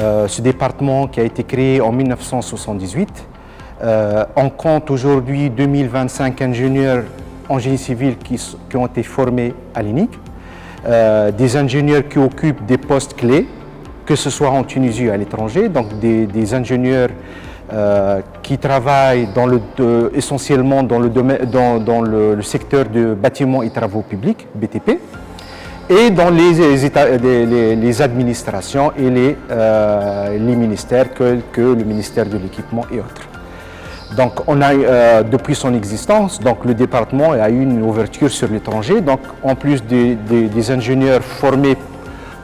Ce département qui a été créé en 1978. On compte aujourd'hui 2025 ingénieurs en génie civil qui ont été formés à l'INIG. Des ingénieurs qui occupent des postes clés, que ce soit en Tunisie ou à l'étranger, donc des ingénieurs qui travaillent essentiellement dans le secteur de bâtiments et travaux publics, BTP, et dans les administrations et les ministères que le ministère de l'équipement et autres. Donc, on a, depuis son existence, donc, le département a eu une ouverture sur l'étranger. Donc, en plus des ingénieurs formés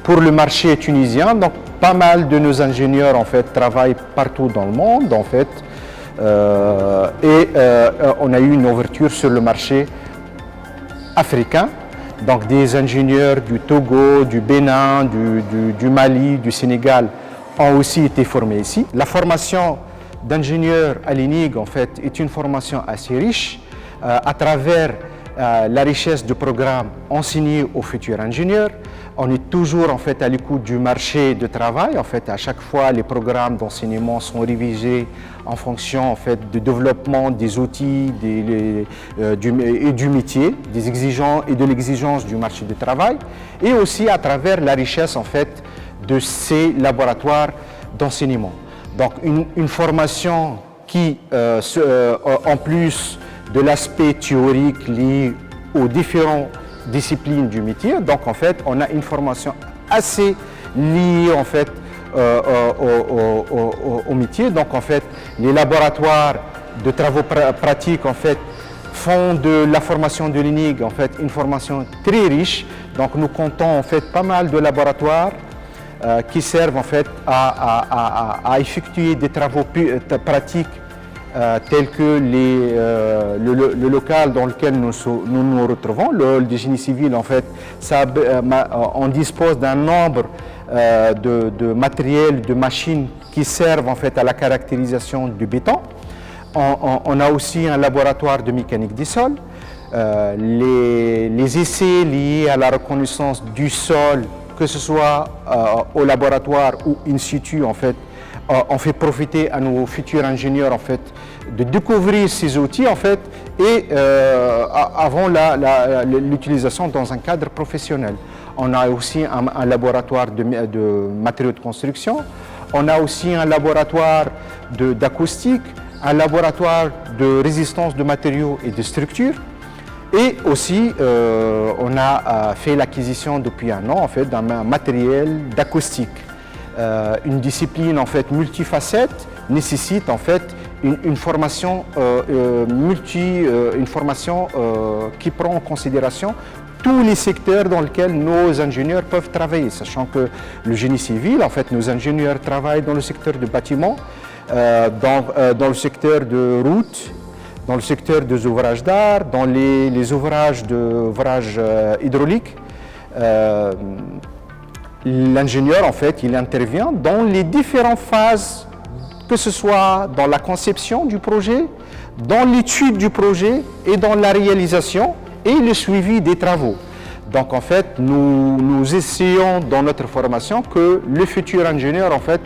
pour le marché tunisien, donc, pas mal de nos ingénieurs en fait, travaillent partout dans le monde. En fait, on a eu une ouverture sur le marché africain. Donc, des ingénieurs du Togo, du Bénin, du Mali, du Sénégal ont aussi été formés ici. La formation d'ingénieur à l'INIG en fait, est une formation assez riche à travers la richesse du programme enseigné aux futurs ingénieurs. On est toujours en fait, à l'écoute du marché du travail. En fait, à chaque fois, les programmes d'enseignement sont révisés en fonction en fait, du développement des outils et du métier, des exigences et de l'exigence du marché du travail, et aussi à travers la richesse en fait, de ces laboratoires d'enseignement. Donc une formation qui, en plus de l'aspect théorique lié aux différentes disciplines du métier, donc en fait on a une formation assez liée en fait au métier. Donc en fait les laboratoires de travaux pratiques en fait font de la formation de l'INIG en fait une formation très riche. Donc nous comptons en fait pas mal de laboratoires qui servent en fait à effectuer des travaux pratiques tels que le local dans lequel nous nous retrouvons, le hall de génie civil. En fait, on dispose d'un nombre de matériels, de machines qui servent en fait à la caractérisation du béton. On a aussi un laboratoire de mécanique des sols. Les essais liés à la reconnaissance du sol, que ce soit au laboratoire ou in situ, en fait, on fait profiter à nos futurs ingénieurs en fait, de découvrir ces outils en fait, et avant l'utilisation dans un cadre professionnel. On a aussi un laboratoire de matériaux de construction, on a aussi un laboratoire d'acoustique, un laboratoire de résistance de matériaux et de structures. Et aussi, on a fait l'acquisition depuis un an en fait, d'un matériel d'acoustique. Une discipline en fait, multifacette nécessite en fait, une formation, qui prend en considération tous les secteurs dans lesquels nos ingénieurs peuvent travailler, sachant que le génie civil, en fait, nos ingénieurs travaillent dans le secteur du bâtiment, dans le secteur de route, dans le secteur des ouvrages d'art, dans les ouvrages hydrauliques. L'ingénieur, en fait, il intervient dans les différentes phases, que ce soit dans la conception du projet, dans l'étude du projet et dans la réalisation et le suivi des travaux. Donc, en fait, nous essayons dans notre formation que le futur ingénieur, en fait,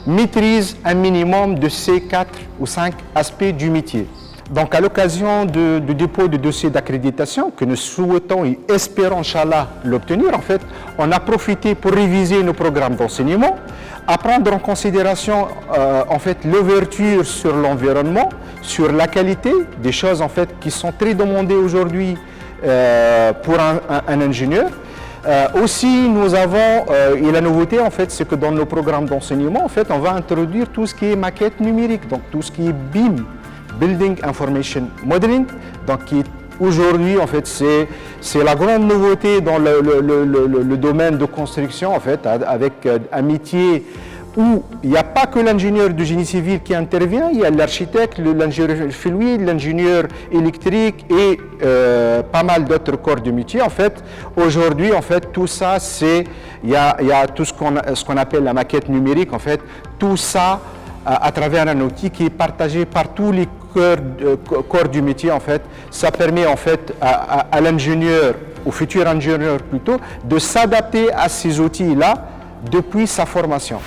maîtrise un minimum de ces 4 ou 5 aspects du métier. Donc, à l'occasion du dépôt de dossier d'accréditation que nous souhaitons et espérons, Inch'Allah, l'obtenir, en fait, on a profité pour réviser nos programmes d'enseignement, à prendre en considération en fait, l'ouverture sur l'environnement, sur la qualité, des choses en fait, qui sont très demandées aujourd'hui pour un ingénieur. Aussi, nous avons, et la nouveauté, en fait, c'est que dans nos programmes d'enseignement, en fait, on va introduire tout ce qui est maquette numérique, donc tout ce qui est BIM, Building Information Modeling, donc qui aujourd'hui en fait c'est la grande nouveauté dans le domaine de construction en fait, avec un métier où il n'y a pas que l'ingénieur du génie civil qui intervient, il y a l'architecte, l'ingénieur fluide, l'ingénieur électrique et pas mal d'autres corps de métier. En fait, aujourd'hui, en fait, tout ça, il y a tout ce qu'on appelle la maquette numérique, en fait, tout ça à travers un outil qui est partagé par tous les corps du métier, en fait. Ça permet en fait à l'ingénieur, au futur ingénieur plutôt, de s'adapter à ces outils-là depuis sa formation.